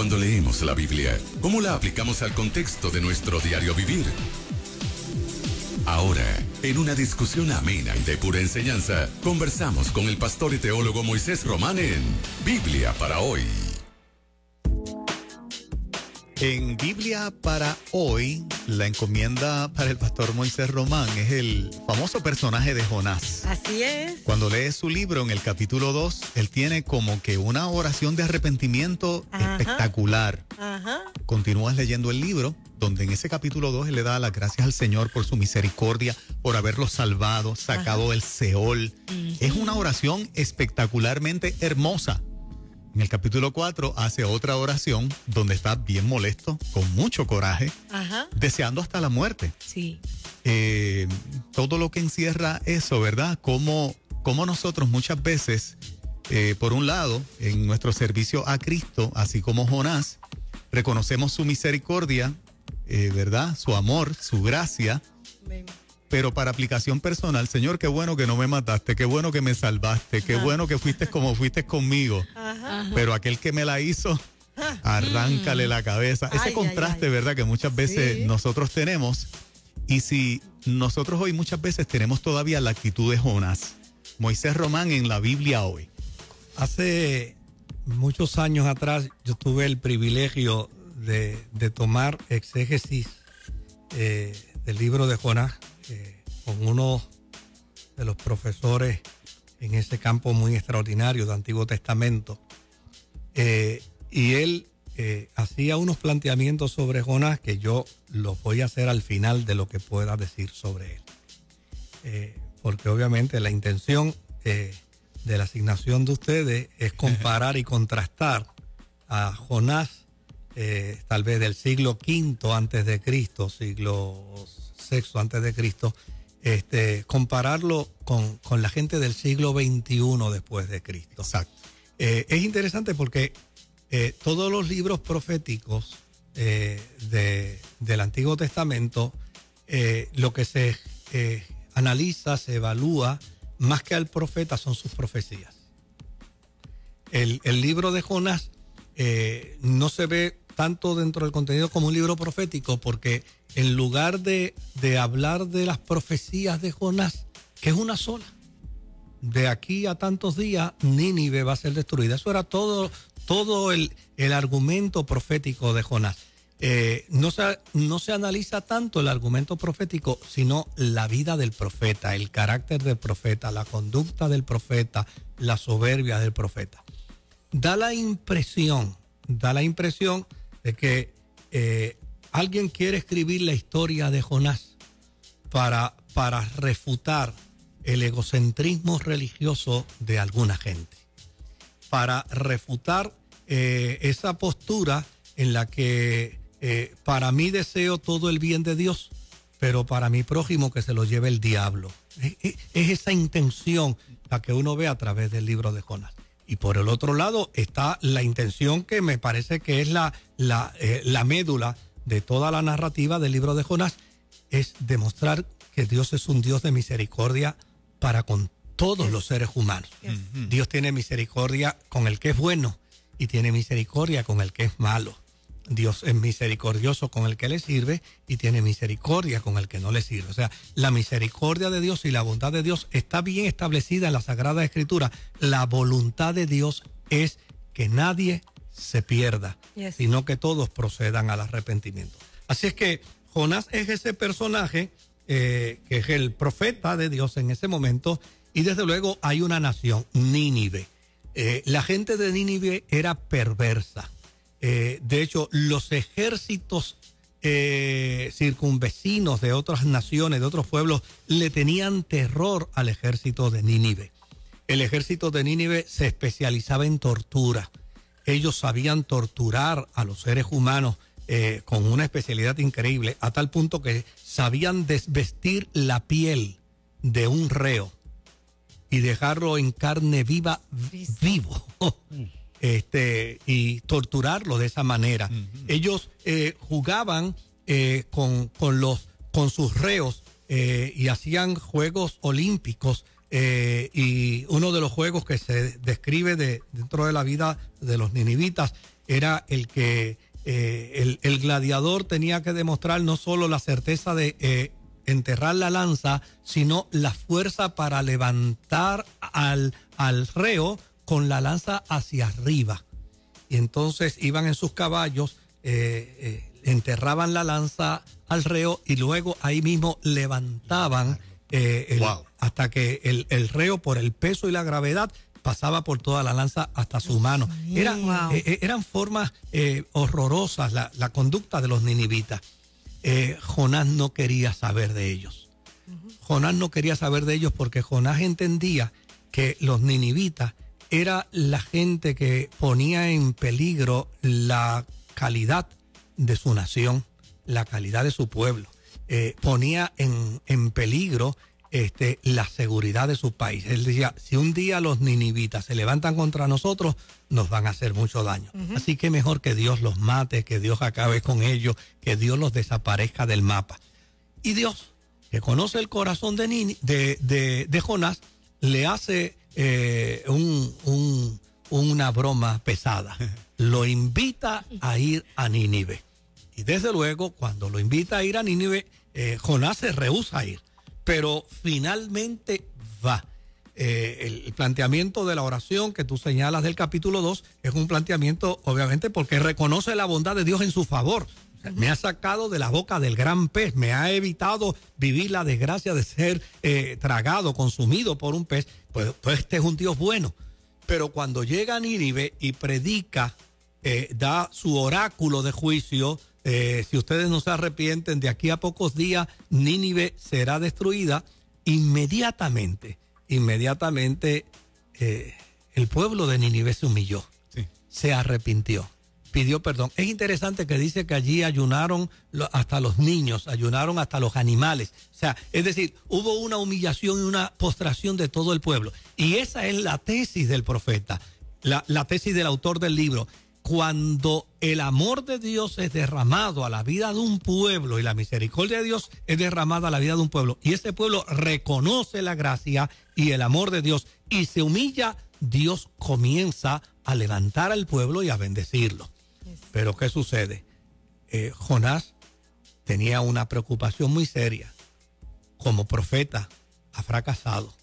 cuando leemos la Biblia? ¿Cómo la aplicamos al contexto de nuestro diario vivir? Ahora, en una discusión amena y de pura enseñanza, conversamos con el pastor y teólogo Moisés Román en Biblia para Hoy. En Biblia para Hoy, la encomienda para el pastor Moisés Román es el famoso personaje de Jonás. Así es. Cuando lees su libro en el capítulo 2, él tiene como que una oración de arrepentimiento espectacular. Continúas leyendo el libro, donde en ese capítulo 2 él le da las gracias al Señor por su misericordia, por haberlo salvado, sacado del Seol. Es una oración espectacularmente hermosa. En el capítulo 4 hace otra oración donde está bien molesto, con mucho coraje, deseando hasta la muerte. Sí. Todo lo que encierra eso, ¿verdad? Como nosotros muchas veces, por un lado, en nuestro servicio a Cristo, así como Jonás, reconocemos su misericordia, ¿verdad? Su amor, su gracia. Amén. Pero para aplicación personal, Señor, qué bueno que no me mataste, qué bueno que me salvaste, qué bueno que fuiste como fuiste conmigo. Pero aquel que me la hizo, arráncale la cabeza. Ese contraste, ¿verdad? Que muchas veces nosotros tenemos. Y si nosotros hoy muchas veces tenemos todavía la actitud de Jonás. Moisés Román en la Biblia hoy. Hace muchos años atrás yo tuve el privilegio de tomar exégesis del libro de Jonás con uno de los profesores en ese campo muy extraordinario del Antiguo Testamento. Y él hacía unos planteamientos sobre Jonás que yo los voy a hacer al final de lo que pueda decir sobre él. Porque obviamente la intención de la asignación de ustedes es comparar y contrastar a Jonás, tal vez del siglo V antes de Cristo, siglo VI antes de Cristo, compararlo con la gente del siglo XXI después de Cristo. Exacto. Es interesante porque todos los libros proféticos del Antiguo Testamento, lo que se analiza, se evalúa, más que al profeta, son sus profecías. El libro de Jonás no se ve tanto dentro del contenido como un libro profético, porque en lugar de hablar de las profecías de Jonás, que es una sola, de aquí a tantos días Nínive va a ser destruida. Eso era todo el argumento profético de Jonás. No se analiza tanto el argumento profético, sino la vida del profeta, el carácter del profeta, la conducta del profeta, la soberbia del profeta. Da la impresión de que alguien quiere escribir la historia de Jonás para refutar el egocentrismo religioso de alguna gente, para refutar esa postura en la que para mí deseo todo el bien de Dios, pero para mi prójimo que se lo lleve el diablo. Es esa intención la que uno ve a través del libro de Jonás. Y por el otro lado está la intención que me parece que es la médula de toda la narrativa del libro de Jonás, es demostrar que Dios es un Dios de misericordia para con todos los seres humanos. Dios tiene misericordia con el que es bueno y tiene misericordia con el que es malo. Dios es misericordioso con el que le sirve y tiene misericordia con el que no le sirve. O sea, la misericordia de Dios y la bondad de Dios está bien establecida en la Sagrada Escritura. La voluntad de Dios es que nadie se pierda, sino que todos procedan al arrepentimiento. Así es que Jonás es ese personaje que es el profeta de Dios en ese momento, y desde luego hay una nación, Nínive. La gente de Nínive era perversa. De hecho, los ejércitos circunvecinos de otras naciones, de otros pueblos, le tenían terror al ejército de Nínive. El ejército de Nínive se especializaba en tortura. Ellos sabían torturar a los seres humanos con una especialidad increíble, a tal punto que sabían desvestir la piel de un reo y dejarlo en carne viva, vivo. Y torturarlo de esa manera. Ellos jugaban con sus reos y hacían juegos olímpicos, y uno de los juegos que se describe dentro de la vida de los ninivitas era el que el gladiador tenía que demostrar no solo la certeza de enterrar la lanza, sino la fuerza para levantar al reo con la lanza hacia arriba. Y entonces iban en sus caballos, enterraban la lanza al reo y luego ahí mismo levantaban hasta que el reo, por el peso y la gravedad, pasaba por toda la lanza hasta su mano. Eran formas horrorosas la conducta de los ninivitas. Jonás no quería saber de ellos. Jonás no quería saber de ellos porque Jonás entendía que los ninivitas era la gente que ponía en peligro la calidad de su nación, la calidad de su pueblo. Ponía en peligro la seguridad de su país. Él decía, si un día los ninivitas se levantan contra nosotros, nos van a hacer mucho daño. Así que mejor que Dios los mate, que Dios acabe con ellos, que Dios los desaparezca del mapa. Y Dios, que conoce el corazón de Jonás, le hace una broma pesada. Lo invita a ir a Nínive. Y desde luego, cuando lo invita a ir a Nínive, Jonás se rehúsa a ir. Pero finalmente va. El planteamiento de la oración que tú señalas del capítulo 2 es un planteamiento, obviamente, porque reconoce la bondad de Dios en su favor. O sea, me ha sacado de la boca del gran pez, me ha evitado vivir la desgracia de ser tragado, consumido por un pez. Pues este es un Dios bueno. Pero cuando llega a Nínive y predica, da su oráculo de juicio. Si ustedes no se arrepienten, de aquí a pocos días Nínive será destruida. Inmediatamente el pueblo de Nínive se humilló, se arrepintió, pidió perdón. Es interesante que dice que allí ayunaron hasta los niños, ayunaron hasta los animales. O sea, es decir, hubo una humillación y una postración de todo el pueblo. Y esa es la tesis del profeta, la tesis del autor del libro. Cuando el amor de Dios es derramado a la vida de un pueblo y la misericordia de Dios es derramada a la vida de un pueblo y ese pueblo reconoce la gracia y el amor de Dios y se humilla, Dios comienza a levantar al pueblo y a bendecirlo. Pero ¿qué sucede? Jonás tenía una preocupación muy seria. Como profeta ha fracasado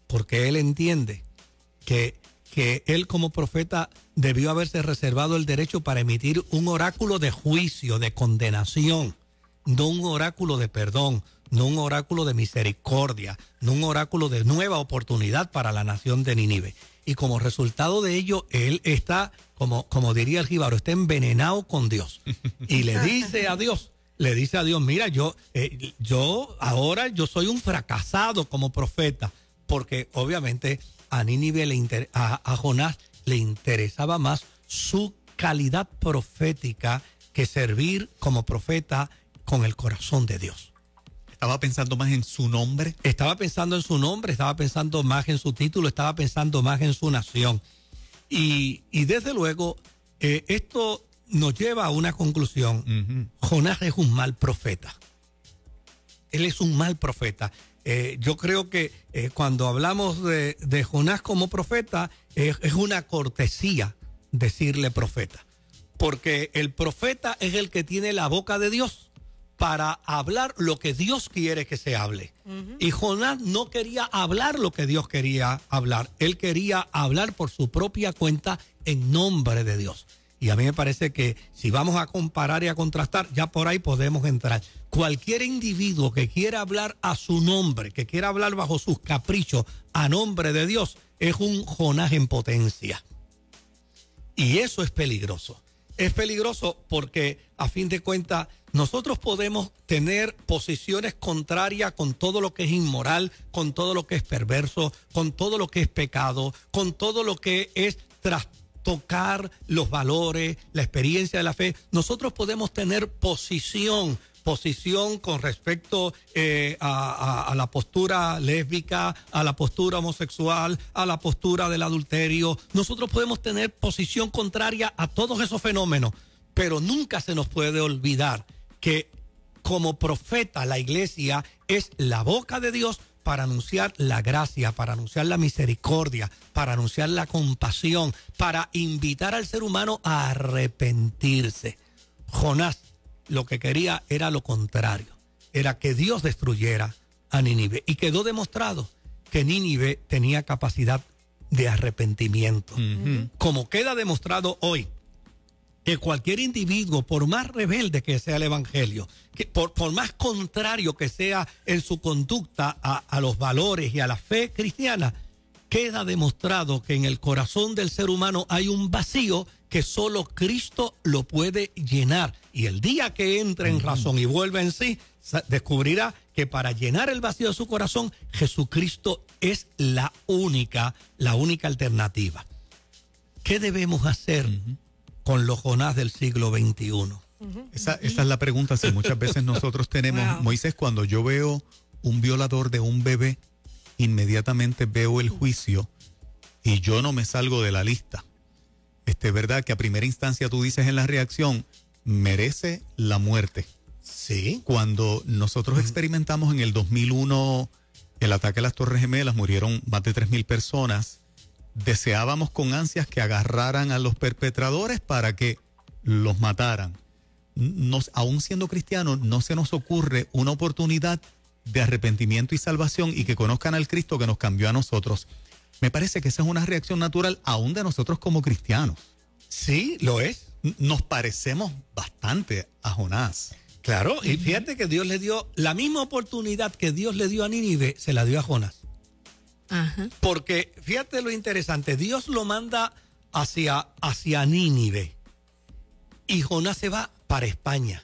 porque él entiende que él como profeta debió haberse reservado el derecho para emitir un oráculo de juicio, de condenación, no un oráculo de perdón, no un oráculo de misericordia, no un oráculo de nueva oportunidad para la nación de Nínive. Y como resultado de ello, él está, como diría el jíbaro, está envenenado con Dios. Y le dice a Dios, mira, yo ahora soy un fracasado como profeta, porque obviamente a Nínive a Jonás le interesaba más su calidad profética que servir como profeta con el corazón de Dios. ¿Estaba pensando más en su nombre? Estaba pensando en su nombre, estaba pensando más en su título, estaba pensando más en su nación. Y desde luego, esto nos lleva a una conclusión. Jonás es un mal profeta. Él es un mal profeta. Yo creo que cuando hablamos de Jonás como profeta, es una cortesía decirle profeta. Porque el profeta es el que tiene la boca de Dios para hablar lo que Dios quiere que se hable. Y Jonás no quería hablar lo que Dios quería hablar. Él quería hablar por su propia cuenta en nombre de Dios. Y a mí me parece que si vamos a comparar y a contrastar, ya por ahí podemos entrar. Cualquier individuo que quiera hablar a su nombre, que quiera hablar bajo sus caprichos a nombre de Dios, es un Jonás en potencia. Y eso es peligroso. Es peligroso porque, a fin de cuentas, nosotros podemos tener posiciones contrarias con todo lo que es inmoral, con todo lo que es perverso, con todo lo que es pecado, con todo lo que es trastocar los valores, la experiencia de la fe. Nosotros podemos tener posición con respecto a la postura lésbica, a la postura homosexual, a la postura del adulterio. Nosotros podemos tener posición contraria a todos esos fenómenos, pero nunca se nos puede olvidar que como profeta la iglesia es la boca de Dios para anunciar la gracia, para anunciar la misericordia, para anunciar la compasión, para invitar al ser humano a arrepentirse. Jonás lo que quería era lo contrario, era que Dios destruyera a Nínive. Y quedó demostrado que Nínive tenía capacidad de arrepentimiento. Como queda demostrado hoy que cualquier individuo, por más rebelde que sea el evangelio, que por más contrario que sea en su conducta a los valores y a la fe cristiana, queda demostrado que en el corazón del ser humano hay un vacío que solo Cristo lo puede llenar. Y el día que entre en razón y vuelva en sí, descubrirá que para llenar el vacío de su corazón, Jesucristo es la única alternativa. ¿Qué debemos hacer con los Jonás del siglo XXI? Esa es la pregunta. Si muchas veces nosotros tenemos, Moisés, cuando yo veo un violador de un bebé, inmediatamente veo el juicio y yo no me salgo de la lista. ¿Verdad? Que a primera instancia tú dices en la reacción, merece la muerte. Sí. Cuando nosotros experimentamos en el 2001 el ataque a las Torres Gemelas, murieron más de 3,000 personas. Deseábamos con ansias que agarraran a los perpetradores para que los mataran. Aún siendo cristianos, no se nos ocurre una oportunidad de arrepentimiento y salvación y que conozcan al Cristo que nos cambió a nosotros. Me parece que esa es una reacción natural aún de nosotros como cristianos. Sí, lo es. Nos parecemos bastante a Jonás. Claro, y fíjate que Dios le dio la misma oportunidad que Dios le dio a Nínive, se la dio a Jonás. Porque fíjate lo interesante, Dios lo manda hacia Nínive y Jonás se va para España.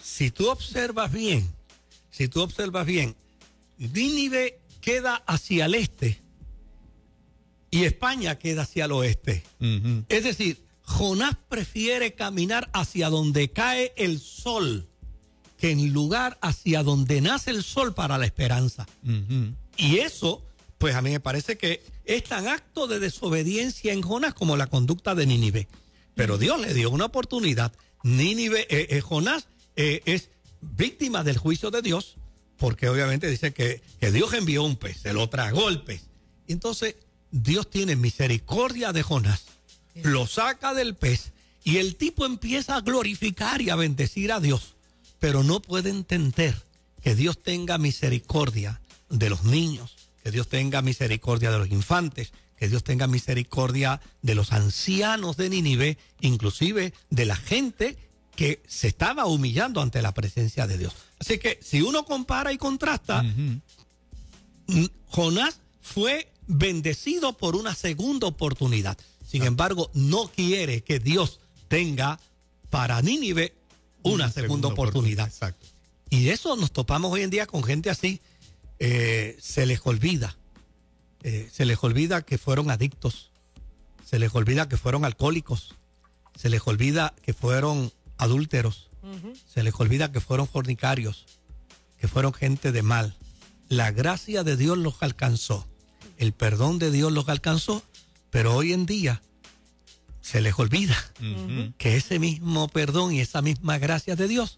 Si tú observas bien, Nínive queda hacia el este y España queda hacia el oeste. Es decir, Jonás prefiere caminar hacia donde cae el sol que en lugar hacia donde nace el sol para la esperanza. Y eso, pues a mí me parece que es tan acto de desobediencia en Jonás como la conducta de Nínive. Pero Dios le dio una oportunidad. Jonás es víctima del juicio de Dios, porque obviamente dice que Dios envió un pez, se lo tragó el pez. Entonces, Dios tiene misericordia de Jonás, lo saca del pez y el tipo empieza a glorificar y a bendecir a Dios, pero no puede entender que Dios tenga misericordia de los niños, que Dios tenga misericordia de los infantes, que Dios tenga misericordia de los ancianos de Nínive, inclusive de la gente que se estaba humillando ante la presencia de Dios. Así que si uno compara y contrasta, Jonás fue bendecido por una segunda oportunidad. Sin embargo, no quiere que Dios tenga para Nínive una segunda oportunidad. Exacto. Y eso nos topamos hoy en día con gente así. Se les olvida que fueron adictos, se les olvida que fueron alcohólicos, se les olvida que fueron adúlteros, se les olvida que fueron fornicarios, que fueron gente de mal. La gracia de Dios los alcanzó, el perdón de Dios los alcanzó, pero hoy en día se les olvida que ese mismo perdón y esa misma gracia de Dios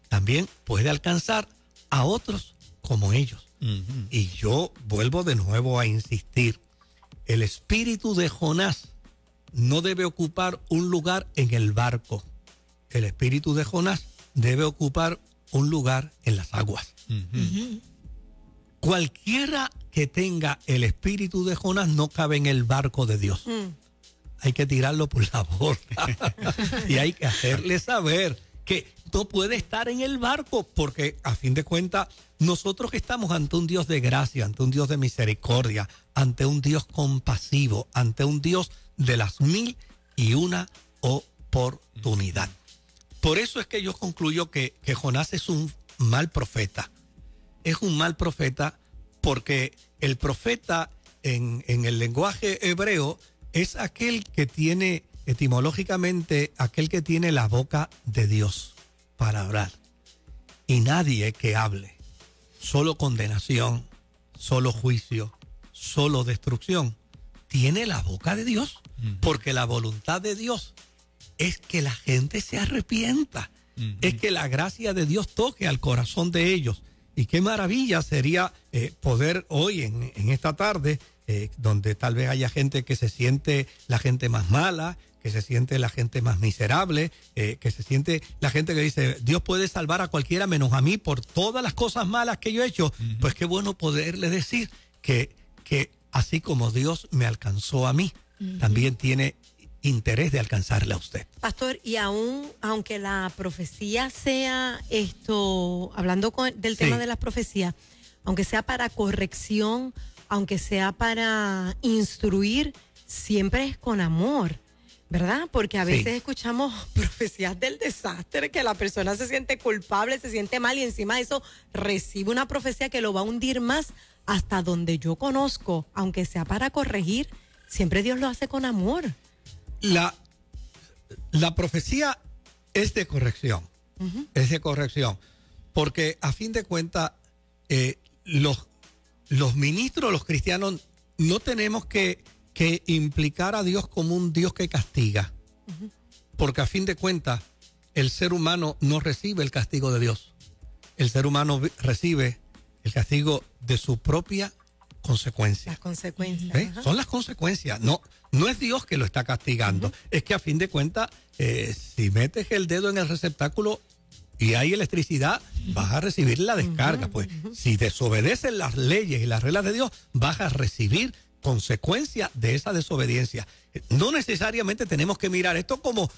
también puede alcanzar a otros como ellos. Y yo vuelvo de nuevo a insistir, el espíritu de Jonás no debe ocupar un lugar en el barco. El espíritu de Jonás debe ocupar un lugar en las aguas. Cualquiera que tenga el espíritu de Jonás no cabe en el barco de Dios. Hay que tirarlo por la borda y hay que hacerle saber que no puede estar en el barco, porque a fin de cuentas nosotros estamos ante un Dios de gracia, ante un Dios de misericordia, ante un Dios compasivo, ante un Dios de las 1001 oportunidad. Por eso es que yo concluyo que Jonás es un mal profeta. Es un mal profeta porque el profeta en el lenguaje hebreo es aquel que tiene, etimológicamente, aquel que tiene la boca de Dios para hablar. Y nadie que hable solo condenación, solo juicio, solo destrucción, tiene la boca de Dios, porque la voluntad de Dios es que la gente se arrepienta, es que la gracia de Dios toque al corazón de ellos. Y qué maravilla sería poder hoy, en esta tarde, donde tal vez haya gente que se siente la gente más mala, que se siente la gente más miserable, que se siente la gente que dice, Dios puede salvar a cualquiera menos a mí por todas las cosas malas que yo he hecho. Pues qué bueno poderle decir que así como Dios me alcanzó a mí, también tiene interés de alcanzarle a usted. Pastor, y aunque la profecía sea hablando del tema de las profecías, aunque sea para corrección, aunque sea para instruir, siempre es con amor, ¿verdad? Porque a veces escuchamos profecías del desastre, que la persona se siente culpable, se siente mal y encima de eso recibe una profecía que lo va a hundir más. Hasta donde yo conozco, aunque sea para corregir, siempre Dios lo hace con amor. La profecía es de corrección, es de corrección, porque a fin de cuentas los ministros, los cristianos, no tenemos que implicar a Dios como un Dios que castiga, porque a fin de cuentas el ser humano no recibe el castigo de Dios, el ser humano recibe el castigo de su propia consecuencia. Las consecuencias. Son las consecuencias. No es Dios que lo está castigando. Es que a fin de cuentas, si metes el dedo en el receptáculo y hay electricidad, vas a recibir la descarga. Pues si desobedeces las leyes y las reglas de Dios, vas a recibir consecuencias de esa desobediencia. No necesariamente tenemos que mirar esto como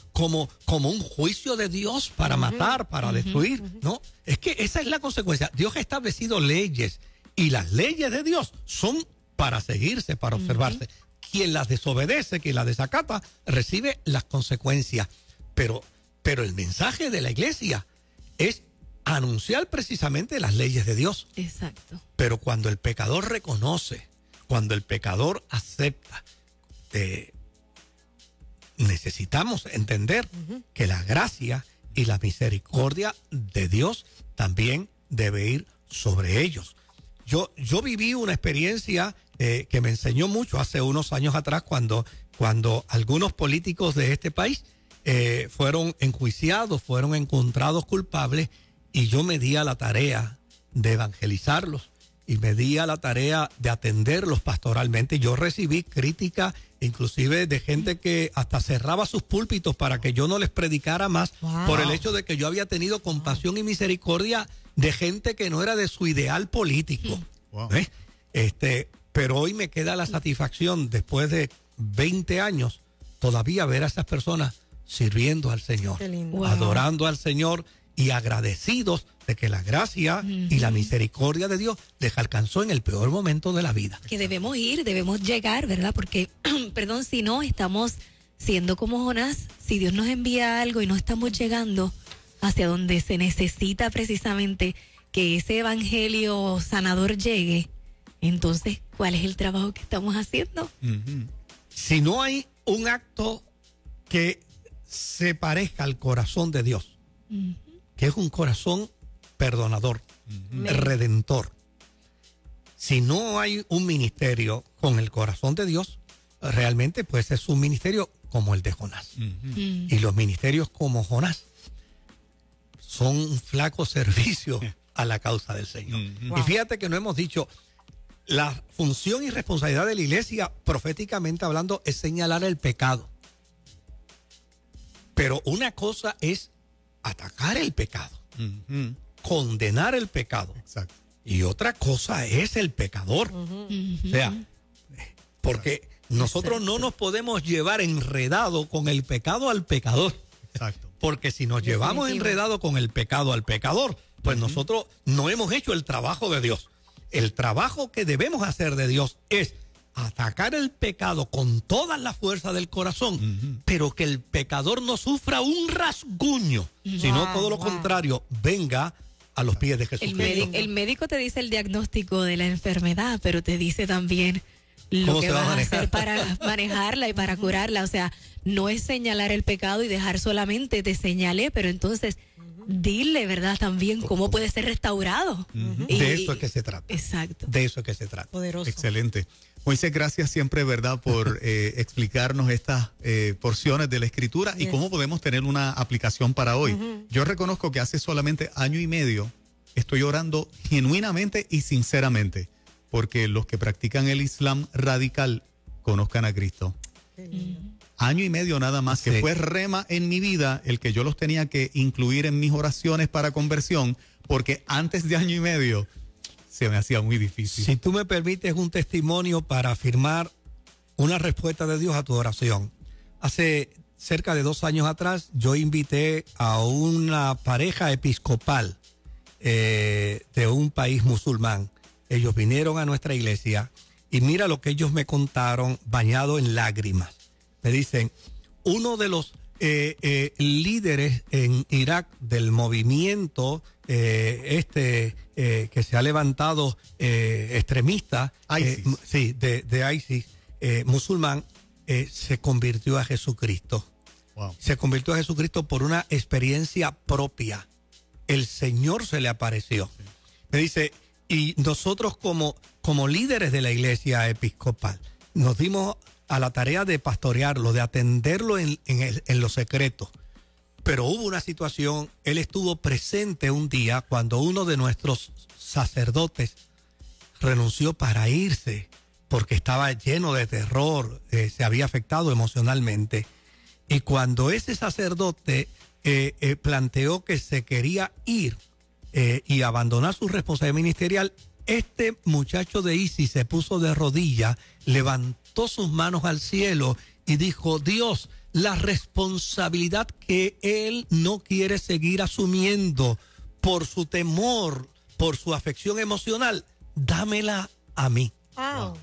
un juicio de Dios para matar, para destruir. No, es que esa es la consecuencia. Dios ha establecido leyes y las leyes de Dios son para seguirse, para observarse. Quien las desobedece, quien las desacata, recibe las consecuencias. Pero el mensaje de la iglesia es anunciar precisamente las leyes de Dios. Exacto. Pero cuando el pecador reconoce, cuando el pecador acepta, necesitamos entender que la gracia y la misericordia de Dios también debe ir sobre ellos. Yo viví una experiencia que me enseñó mucho hace unos años atrás cuando algunos políticos de este país fueron enjuiciados, fueron encontrados culpables, y yo me di a la tarea de evangelizarlos y me di a la tarea de atenderlos pastoralmente. Yo recibí crítica inclusive de gente que hasta cerraba sus púlpitos para que yo no les predicara más por el hecho de que yo había tenido compasión y misericordia de gente que no era de su ideal político. Pero hoy me queda la satisfacción, después de 20 años, todavía ver a esas personas sirviendo al Señor, adorando al Señor y agradecidos de que la gracia y la misericordia de Dios les alcanzó en el peor momento de la vida. Que debemos llegar, ¿verdad? Porque, perdón, si no, estamos siendo como Jonás. Si Dios nos envía algo y no estamos llegando hacia donde se necesita precisamente que ese evangelio sanador llegue, entonces, ¿cuál es el trabajo que estamos haciendo? Si no hay un acto que se parezca al corazón de Dios, que es un corazón perdonador, redentor. Si no hay un ministerio con el corazón de Dios, realmente pues es un ministerio como el de Jonás. Y los ministerios como Jonás son un flaco servicio a la causa del Señor. Y fíjate que no hemos dicho, la función y responsabilidad de la iglesia, proféticamente hablando, es señalar el pecado. Pero una cosa es atacar el pecado, condenar el pecado. Exacto. Y otra cosa es el pecador. O sea, porque nosotros no nos podemos llevar enredado con el pecado al pecador. Exacto. Porque si nos llevamos enredado con el pecado al pecador, pues nosotros no hemos hecho el trabajo de Dios. El trabajo que debemos hacer de Dios es atacar el pecado con toda la fuerza del corazón, pero que el pecador no sufra un rasguño, sino todo lo contrario, venga a los pies de Jesucristo. El médico te dice el diagnóstico de la enfermedad, pero te dice también lo que vas a hacer para manejarla y para curarla. O sea, no es señalar el pecado y dejar solamente te señalé, pero entonces dile, ¿verdad? También cómo puede ser restaurado. De eso es que se trata. Exacto. De eso es que se trata. Poderoso. Excelente. Moisés, gracias siempre, ¿verdad?, por explicarnos estas porciones de la Escritura y cómo podemos tener una aplicación para hoy. Yo reconozco que hace solamente año y medio estoy orando genuinamente y sinceramente porque los que practican el Islam radical conozcan a Cristo. Año y medio nada más, que fue rema en mi vida el que yo los tenía que incluir en mis oraciones para conversión, porque antes de año y medio se me hacía muy difícil. Si tú me permites un testimonio para afirmar una respuesta de Dios a tu oración. Hace cerca de 2 años atrás yo invité a una pareja episcopal de un país musulmán. Ellos vinieron a nuestra iglesia y mira lo que ellos me contaron bañado en lágrimas. Me dicen, uno de los líderes en Irak del movimiento que se ha levantado extremista, ISIS. de ISIS, musulmán, se convirtió a Jesucristo. Wow. Se convirtió a Jesucristo por una experiencia propia. El Señor se le apareció. Sí. Me dice, y nosotros como líderes de la iglesia episcopal nos dimos a la tarea de pastorearlo, de atenderlo en lo secreto. Pero hubo una situación, él estuvo presente un día cuando uno de nuestros sacerdotes renunció para irse porque estaba lleno de terror, se había afectado emocionalmente. Y cuando ese sacerdote planteó que se quería ir y abandonar su responsabilidad ministerial, este muchacho de ISIS se puso de rodillas, levantó sus manos al cielo y dijo, Dios, la responsabilidad que él no quiere seguir asumiendo por su temor, por su afección emocional, dámela a mí. Wow.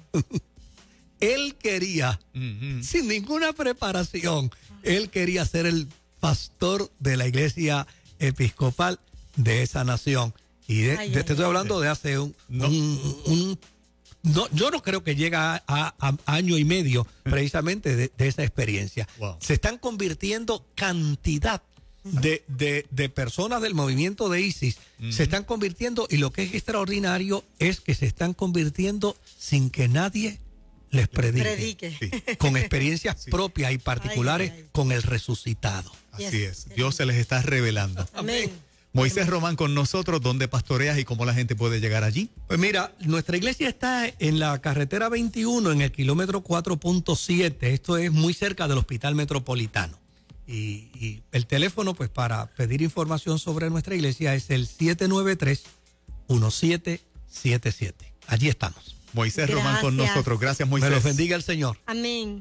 Él quería, sin ninguna preparación, él quería ser el pastor de la iglesia episcopal de esa nación. Y te estoy hablando de hace yo no creo que llega a año y medio precisamente de esa experiencia. Wow. Se están convirtiendo cantidad de personas del movimiento de ISIS, se están convirtiendo, y lo que es extraordinario es que se están convirtiendo sin que nadie les predique. Sí. Con experiencias propias y particulares con el resucitado. Así es, Dios se les está revelando. Amén. Moisés Román con nosotros, ¿dónde pastoreas y cómo la gente puede llegar allí? Pues mira, nuestra iglesia está en la carretera 21, en el kilómetro 4.7. Esto es muy cerca del Hospital Metropolitano. Y el teléfono, pues para pedir información sobre nuestra iglesia es el 793-1777. Allí estamos. Moisés Román con nosotros. Gracias, Moisés. Me los bendiga el Señor. Amén.